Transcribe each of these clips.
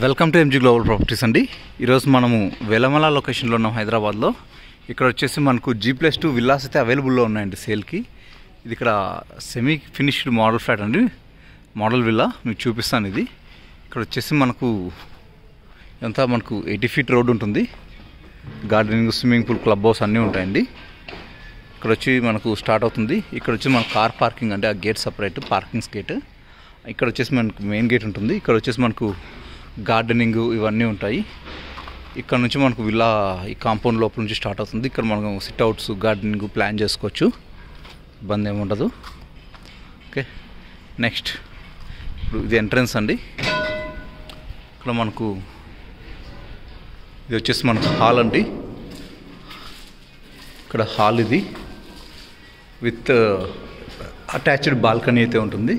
Welcome to MG global properties అండి. ఈరోజు మనము వెలమల లొకేషన్లో ఉన్నాం హైదరాబాద్లో. ఇక్కడ వచ్చేసి మనకు G+2 విల్లాస్ అయితే అవైలబుల్లో ఉన్నాయండి సేల్కి. ఇది ఇక్కడ సెమీ ఫినిష్డ్ మోడల్ ఫ్లాట్ అండి, మోడల్ విల్లా మీకు చూపిస్తాను. ఇది ఇక్కడ వచ్చేసి మనకు 80 ఫీట్ రోడ్ ఉంటుంది. Gardening, swimming pool, club house అన్నీ ఉంటాయండి. ఇక్కడ వచ్చి మనకు స్టార్ట్ అవుతుంది. ఇక్కడ వచ్చి మన కార్ పార్కింగ్ అంటే ఆ గేట్ సపరేట్, పార్కింగ్స్ గేట్. ఇక్కడ వచ్చేసి మనకు మెయిన్ గేట్ ఉంటుంది. ఇక్కడ వచ్చేసి మనకు గార్డెనింగ్ ఇవన్నీ ఉంటాయి. ఇక్కడ నుంచి మనకు విల్లా ఈ కాంపౌండ్ లోపల నుంచి స్టార్ట్ అవుతుంది. ఇక్కడ మనం సిట్అవుట్స్, గార్డెనింగ్ ప్లాన్ చేసుకోవచ్చు, ఇబ్బంది ఏమి ఉండదు. ఓకే, నెక్స్ట్ ఇప్పుడు ఇది ఎంట్రన్స్ అండి. ఇక్కడ మనకు ఇది వచ్చేసి మనకు హాల్ అండి. ఇక్కడ హాల్ ఇది విత్ అటాచ్డ్ బాల్కనీ అయితే ఉంటుంది.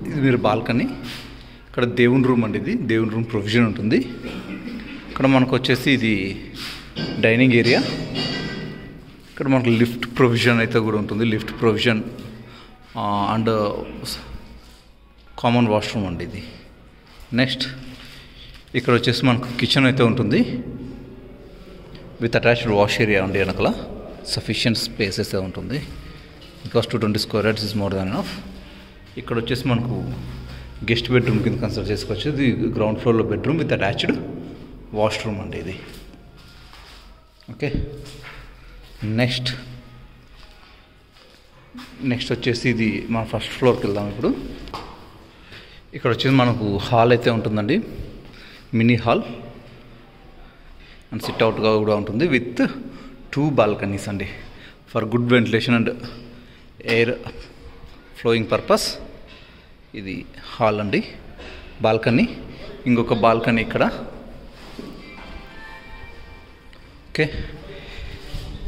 ఇది మీరు బాల్కనీ. ఇక్కడ దేవుని రూమ్ అండి, ఇది దేవుని రూమ్ ప్రొవిజన్ ఉంటుంది. ఇక్కడ మనకు వచ్చేసి ఇది డైనింగ్ ఏరియా. ఇక్కడ మనకు లిఫ్ట్ ప్రొవిజన్ అయితే కూడా ఉంటుంది. Lift provision and common washroom అండి ఇది. నెక్స్ట్ ఇక్కడ వచ్చేసి మనకు కిచెన్ అయితే ఉంటుంది విత్ అటాచ్డ్ వాష్ ఏరియా అండి. వెనకాల సఫిషియంట్ స్పేస్ అయితే ఉంటుంది. Because 220 square yards is more than enough. ఇక్కడ వచ్చేసి మనకు గెస్ట్ బెడ్రూమ్ కింద కన్సిడర్ చేసుకోవచ్చు. ఇది గ్రౌండ్ ఫ్లోర్లో బెడ్రూమ్ విత్ అటాచ్డ్ వాష్రూమ్ అండి ఇది. ఓకే, నెక్స్ట్ వచ్చేసి ఇది మన ఫస్ట్ ఫ్లోర్కి వెళ్దాం. ఇప్పుడు ఇక్కడ వచ్చేసి మనకు హాల్ అయితే ఉంటుందండి, మినీ హాల్ అండ్ సిట్అవుట్గా కూడా ఉంటుంది విత్ 2 బాల్కనీస్ అండి for good ventilation and air flowing purpose. ఇది హాల్ అండి, బాల్కనీ. ఇంకొక బాల్కనీ ఇక్కడ. ఓకే,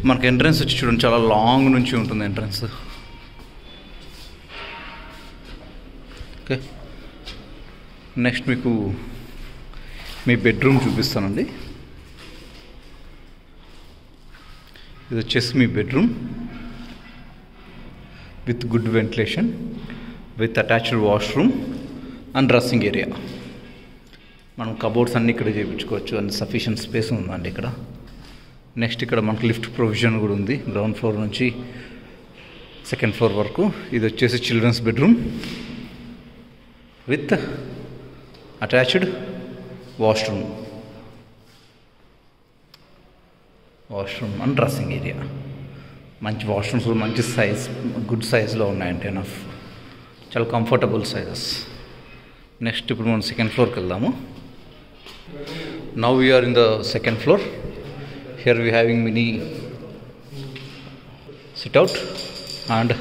మనకు ఎంట్రన్స్ వచ్చి చూడండి, చాలా లాంగ్ నుంచి ఉంటుంది ఎంట్రన్స్. ఓకే, నెక్స్ట్ మీకు మీ బెడ్రూమ్ చూపిస్తానండి. ఇది వచ్చేసి మీ bedroom with good ventilation, with attached washroom and dressing area. మనం కబోర్డ్స్ అన్నీ ఇక్కడ చేయించుకోవచ్చు అండ్ సఫిషియంట్ స్పేస్ ఉందండి ఇక్కడ. నెక్స్ట్ ఇక్కడ మనకు లిఫ్ట్ ప్రొవిజన్ కూడా ఉంది, గ్రౌండ్ ఫ్లోర్ నుంచి సెకండ్ ఫ్లోర్ వరకు. ఇది వచ్చేసి children's bedroom with attached washroom and dressing area. మంచి వాష్రూమ్స్ కూడా మంచి సైజ్, గుడ్ సైజ్లో ఉన్నాయంటే ఎనఫ్, చాలా కంఫర్టబుల్ సైజెస్. నెక్స్ట్ ఇప్పుడు మనం సెకండ్ ఫ్లోర్కి వెళ్దాము. Now we are in the second floor. Here we having mini sitout and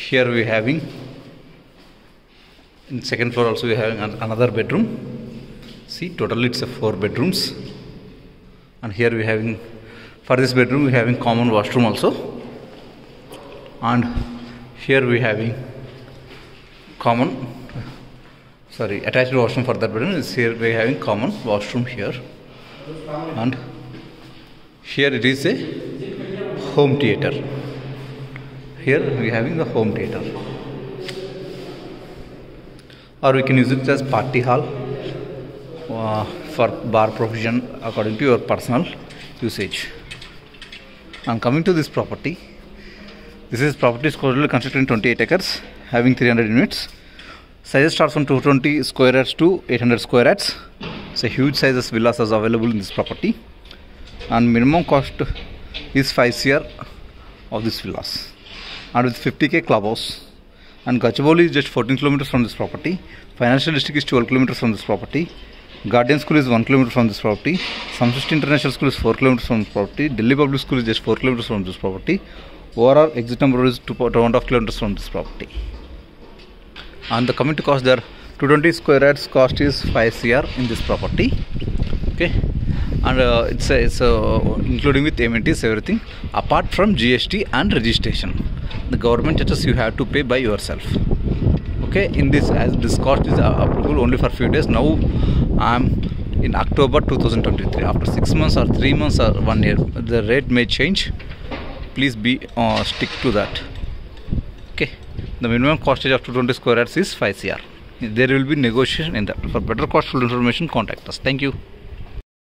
here we having in second floor also we having another bedroom. See, totally it's a 4 bedrooms, and here we having, for this bedroom we having common washroom also, and here we having attached washroom for that bedroom. Here we having common washroom here, and here it is a home theater. Here we having the home theater, or we can use it as party hall for bar provision according to your personal usage. I'm coming to this property. This property is currently constructed in 28 acres, having 300 units. Sizes start from 220 square yards to 800 square yards. It's a huge sizes villas is available in this property, and minimum cost is 5 crore of this villas, and with 50k clubhouse. And Gachibowli is just 14 kilometers from this property. Financial district is 12 kilometers from this property. Guardian School is 1 kilometer from this property. Samsrishti International School is 4 kilometers from this property. Delhi Public School is just 4 kilometers from this property. Overall exit number is 2.5 kilometers from this property. And the coming to cost, there 220 square yards cost is 5 crore in this property. Okay, and it's including with amenities, everything apart from GST and registration. The government charges you have to pay by yourself. Okay, in this, as this cost is applicable only for few days. Now I am in October 2023. After 6 months or 3 months or 1 year, the rate may change. Please be stick to that. Okay, the minimum costage of 220 square yards is 5 crore. there will be negotiation in that. For better cost full information, contact us. Thank you.